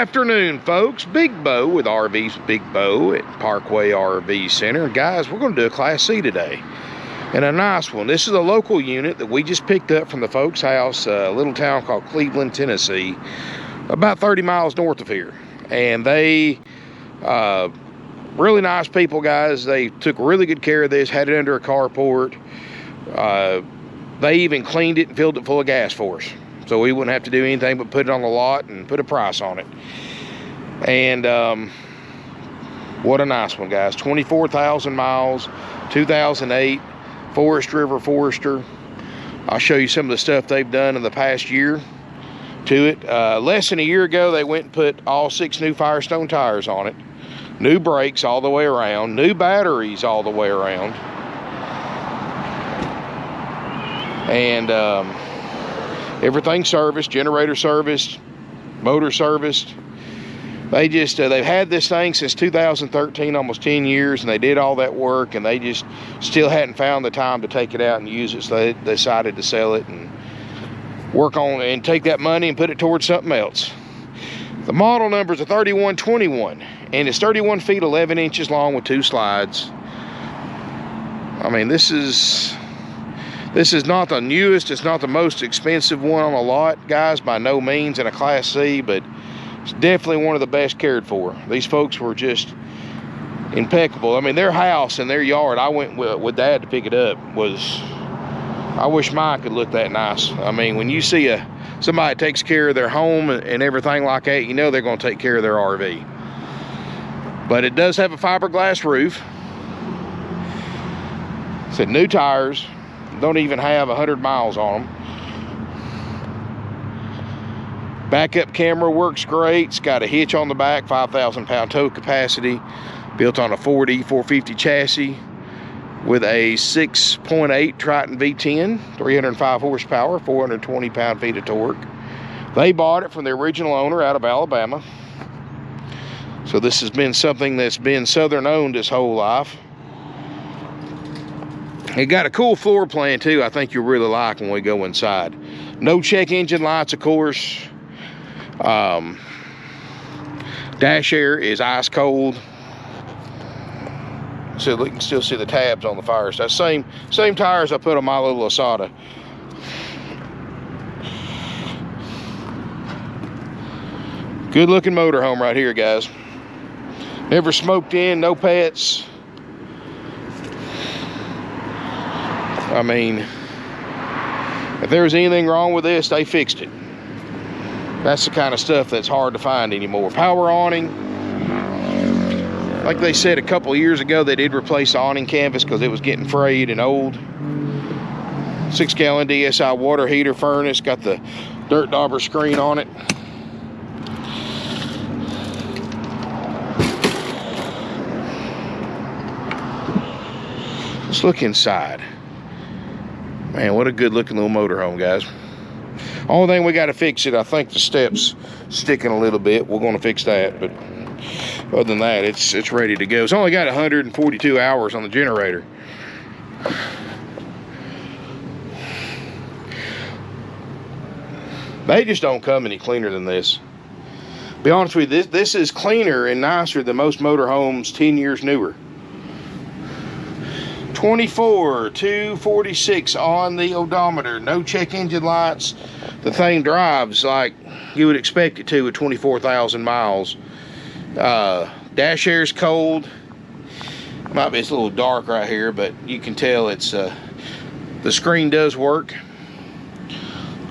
afternoon, folks. Big Bo with RV's Big Bo at Parkway RV Center. Guys, we're going to do a Class C today, and a nice one. This is a local unit that we just picked up from the folks' house, a little town called Cleveland, Tennessee, about 30 miles north of here. And they, really nice people, guys. They took really good care of this, had it under a carport. They even cleaned it and filled it full of gas for us, so we wouldn't have to do anything but put it on the lot and put a price on it. And what a nice one, guys. 24,000 miles, 2008 Forest River Forester. I'll show you some of the stuff they've done in the past year to it. Less than a year ago, they went and put all 6 new Firestone tires on it, new brakes all the way around, new batteries all the way around, and everything serviced, generator serviced, motor serviced. They just, they've had this thing since 2013, almost 10 years, and they did all that work, and they just still hadn't found the time to take it out and use it, so they decided to sell it and work on it and take that money and put it towards something else. The model number is a 3121, and it's 31 feet 11 inches long with 2 slides. I mean, this is not the newest, it's not the most expensive one on the lot, guys, by no means, in a Class C, but it's definitely one of the best cared for. These folks were just impeccable. I mean, their house and their yard, I went with Dad to pick it up, was, I wish mine could look that nice. I mean, when you see somebody takes care of their home and everything like that, you know they're going to take care of their RV. But it does have a fiberglass roof. It's got new tires. Don't even have 100 miles on them. Backup camera works great. It's got a hitch on the back, 5,000 pound tow capacity, built on a 450 chassis with a 6.8 Triton V10, 305 horsepower, 420 pound-feet of torque. They bought it from the original owner out of Alabama. So this has been something that's been Southern owned his whole life. It got a cool floor plan too, I think you'll really like when we go inside. No check engine lights, of course. Dash air is ice cold. So you can still see the tabs on the Firestone. Same tires I put on my little Asada. Good looking motorhome right here, guys. Never smoked in, no pets. I mean, if there was anything wrong with this, they fixed it. That's the kind of stuff that's hard to find anymore. Power awning. Like they said a couple of years ago, they did replace the awning canvas because it was getting frayed and old. 6-gallon DSI water heater furnace. Got the dirt dauber screen on it. Let's look inside. Man, what a good looking little motorhome, guys. Only thing we got to fix it, I think the steps sticking a little bit. We're going to fix that, but other than that, it's ready to go. It's only got 142 hours on the generator. They just don't come any cleaner than this. Be honest with you, this is cleaner and nicer than most motorhomes 10 years newer. 24,246 on the odometer. No check engine lights. The thing drives like you would expect it to with 24,000 miles. Dash air's cold. Might be, it's a little dark right here, but you can tell it's the screen does work.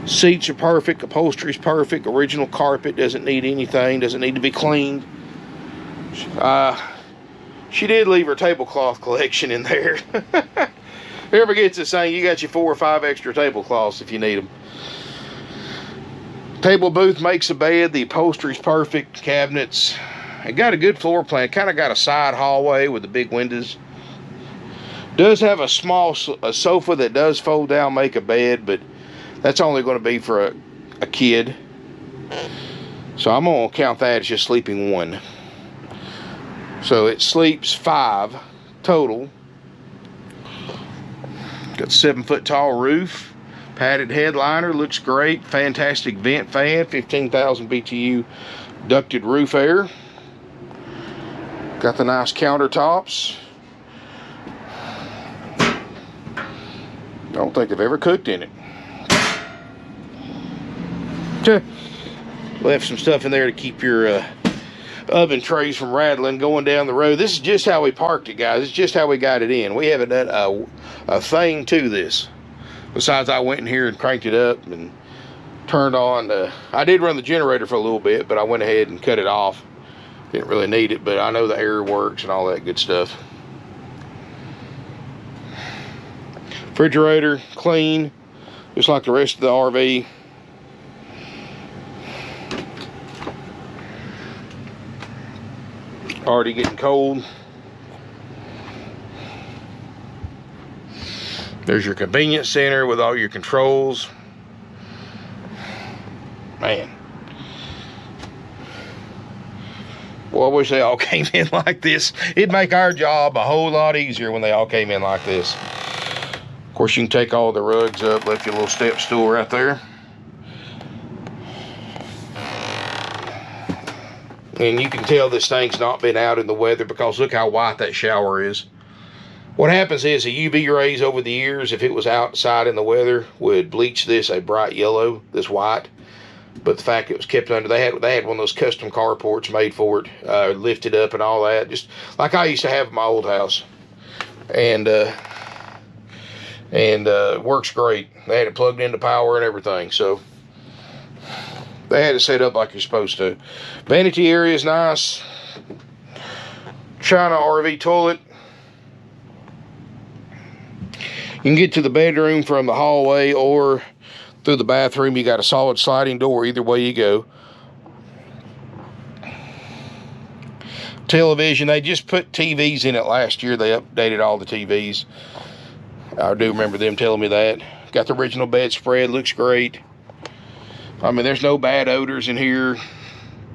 Seats are perfect. Upholstery's perfect. Original carpet, doesn't need anything. Doesn't need to be cleaned. She did leave her tablecloth collection in there. Whoever gets this thing, you got your 4 or 5 extra tablecloths if you need them. Table booth makes a bed. The upholstery's perfect. Cabinets. It got a good floor plan. Kind of got a side hallway with the big windows. Does have a small sofa that does fold down, make a bed, but that's only going to be for a kid. So I'm going to count that as just sleeping 1. So it sleeps 5 total. Got 7-foot tall roof, padded headliner, looks great. Fantastic vent fan, 15,000 BTU ducted roof air. Got the nice countertops. I don't think I've ever cooked in it. Left some stuff in there to keep your oven trays from rattling going down the road. This is just how we parked it, guys. It's just how we got it in. We haven't done a thing to this. Besides, I went in here and cranked it up and turned on. I did run the generator for a little bit, but I went ahead and cut it off. Didn't really need it, but I know the air works and all that good stuff. Refrigerator, clean, just like the rest of the RV. Already getting cold. There's your convenience center with all your controls. Man. Well, I wish they all came in like this. It'd make our job a whole lot easier when they all came in like this. Of course, you can take all the rugs up, left your little step stool right there. And you can tell this thing's not been out in the weather because look how white that shower is. What happens is the UV rays over the years, if it was outside in the weather, would bleach this a bright yellow, this white. But the fact it was kept under, they had one of those custom carports made for it, lifted up and all that, just like I used to have in my old house. And works great. They had it plugged into power and everything, so they had it set up like you're supposed to. Vanity area is nice. China RV toilet. You can get to the bedroom from the hallway or through the bathroom. You got a solid sliding door either way you go. Television, they just put TVs in it last year. They updated all the TVs. I do remember them telling me that. Got the original bedspread, looks great. I mean, there's no bad odors in here.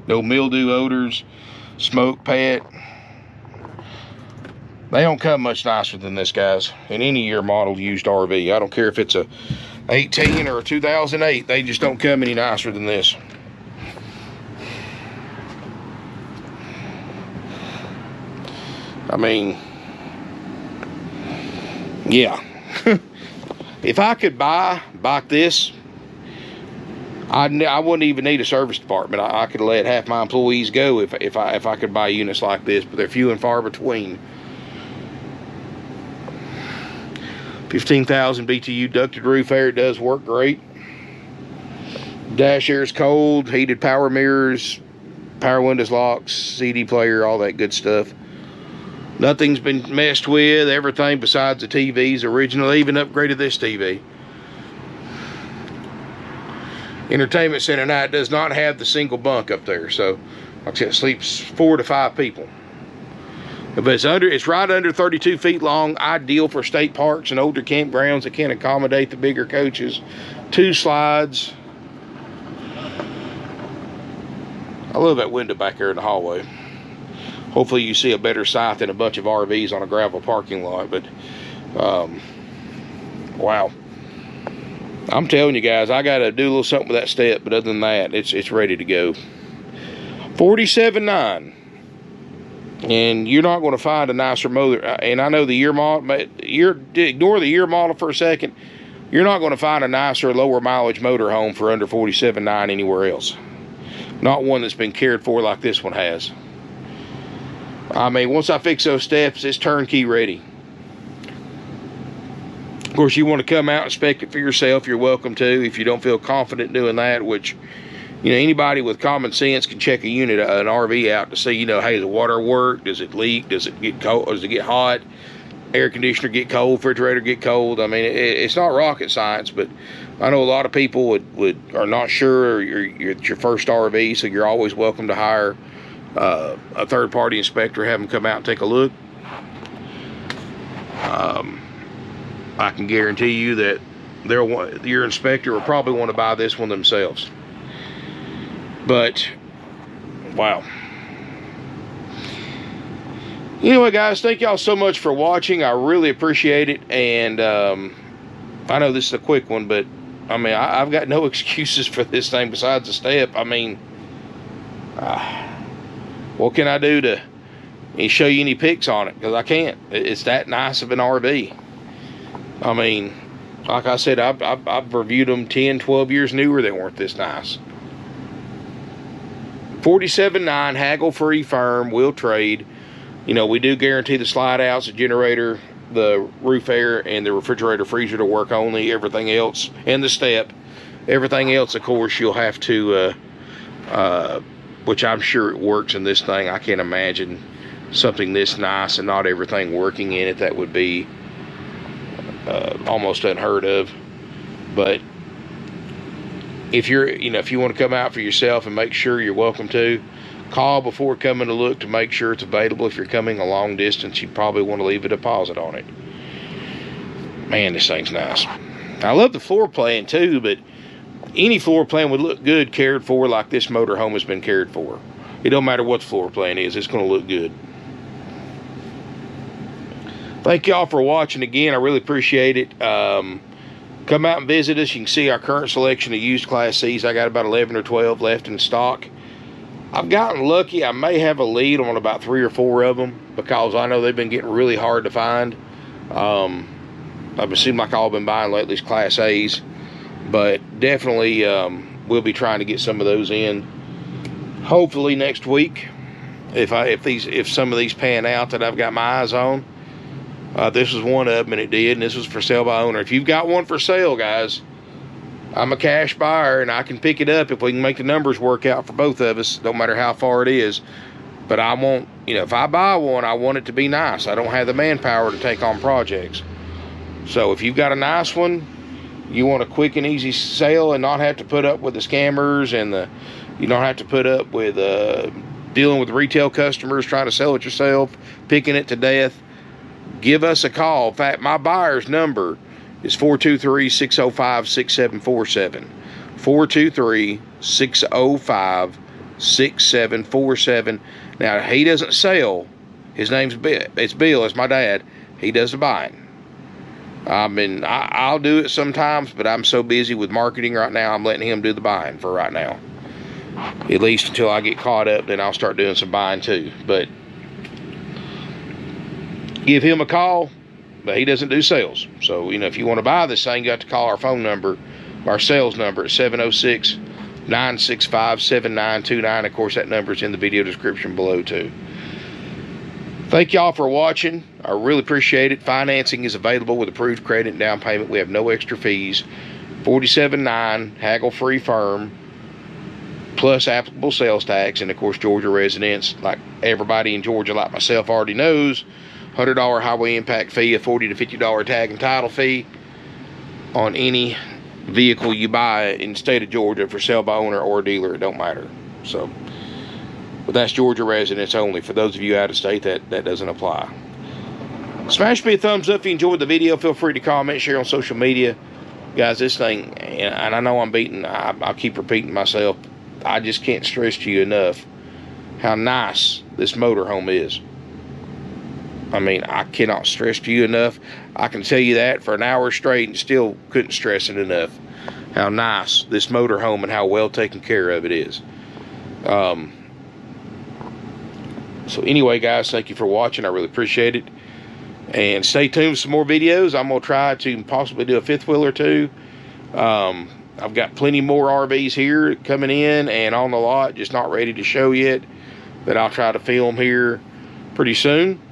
No mildew odors, smoke, pet. They don't come much nicer than this, guys. In any year model used RV. I don't care if it's a 18 or a 2008. They just don't come any nicer than this. I mean, yeah. If I could buy this, I wouldn't even need a service department. I could let half my employees go if I could buy units like this, but they're few and far between. 15,000 BTU ducted roof air. It does work great. Dash air is cold, heated power mirrors, power windows, locks, CD player, all that good stuff. Nothing's been messed with. Everything besides the TV's original. They even upgraded this TV. Entertainment center now, it does not have the single bunk up there, so like I said, it sleeps 4 to 5 people. But it's right under 32 feet long, ideal for state parks and older campgrounds that can't accommodate the bigger coaches. 2 slides. I love that window back there in the hallway. Hopefully you see a better sight than a bunch of RVs on a gravel parking lot, but wow. I'm telling you guys, I got to do a little something with that step, but other than that, it's ready to go. $47,900. And you're not going to find a nicer motor. And I know the year model, ignore the year model for a second. You're not going to find a nicer, lower mileage motorhome for under $47,900 anywhere else. Not one that's been cared for like this one has. I mean, once I fix those steps, it's turnkey ready. Of course, you want to come out and inspect it for yourself, you're welcome to. If you don't feel confident doing that, which, you know, anybody with common sense can check a unit, an RV out to see, you know, hey, does the water work? Does it leak? Does it get cold? Does it get hot? Air conditioner get cold? Refrigerator get cold? I mean, it's not rocket science, but I know a lot of people are not sure, or it's your first RV, so you're always welcome to hire a third-party inspector, have them come out and take a look. I can guarantee you that your inspector will probably want to buy this one themselves. But wow. Anyway, guys, thank y'all so much for watching. I really appreciate it. And I know this is a quick one, but I mean, I've got no excuses for this thing besides the step. I mean, What can I do to show you any pics on it? Because I can't. It's that nice of an RV. I mean, like I said, I've reviewed them 10, 12 years newer that weren't this nice. $47,900, haggle-free, firm, will trade. You know, we do guarantee the slide outs, the generator, the roof air, and the refrigerator freezer to work only. Everything else, and the step. Everything else, of course, you'll have to, which I'm sure it works in this thing. I can't imagine something this nice and not everything working in it. That would be almost unheard of. But if you're, you know, if you want to come out for yourself and make sure, you're welcome to. Call before coming to look to make sure it's available. If you're coming a long distance, you probably want to leave a deposit on it. Man, this thing's nice. I love the floor plan too, but any floor plan would look good cared for like this motorhome has been cared for. It don't matter what the floor plan is, it's going to look good. Thank y'all for watching again. I really appreciate it. Come out and visit us. You can see our current selection of used Class C's. I got about 11 or 12 left in stock. I've gotten lucky. I may have a lead on about 3 or 4 of them because I know they've been getting really hard to find. I've seemed like I've been buying lately is Class A's, but definitely we'll be trying to get some of those in. Hopefully next week, if some of these pan out that I've got my eyes on. This was one of them, and it did, and this was for sale by owner. If you've got one for sale, guys, I'm a cash buyer, and I can pick it up if we can make the numbers work out for both of us, no matter how far it is. But I want, you know, if I buy one, I want it to be nice. I don't have the manpower to take on projects. So if you've got a nice one, you want a quick and easy sale and not have to put up with the scammers and you don't have to put up with dealing with retail customers trying to sell it yourself, picking it to death, give us a call. In fact, my buyer's number is 423-605-6747. 423-605-6747. Now, he doesn't sell. His name's Bill. It's Bill. It's my dad. He does the buying. I'll do it sometimes, but I'm so busy with marketing right now, I'm letting him do the buying for right now. At least until I get caught up, then I'll start doing some buying too. But give him a call, but he doesn't do sales. So, you know, if you want to buy this thing, you got to call our phone number, our sales number at 706-965-7929. Of course, that number is in the video description below too. Thank y'all for watching. I really appreciate it. Financing is available with approved credit and down payment. We have no extra fees. $47,900, haggle-free, firm, plus applicable sales tax, and of course Georgia residents, like everybody in Georgia like myself already knows, $100 highway impact fee, a $40 to $50 tag and title fee on any vehicle you buy in the state of Georgia for sale by owner or dealer. It don't matter. So, but that's Georgia residents only. For those of you out of state, that doesn't apply. Smash me a thumbs up if you enjoyed the video. Feel free to comment, share on social media. Guys, this thing, and I know I'll keep repeating myself, I just can't stress to you enough how nice this motorhome is. I mean, I cannot stress to you enough. I can tell you that for an hour straight and still couldn't stress it enough. How nice this motorhome and how well taken care of it is. So anyway, guys, thank you for watching. I really appreciate it. And stay tuned for some more videos. I'm going to try to possibly do a fifth wheel or two. I've got plenty more RVs here coming in and on the lot, just not ready to show yet, that I'll try to film here pretty soon.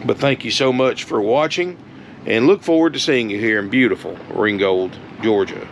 But thank you so much for watching, and look forward to seeing you here in beautiful Ringgold, Georgia.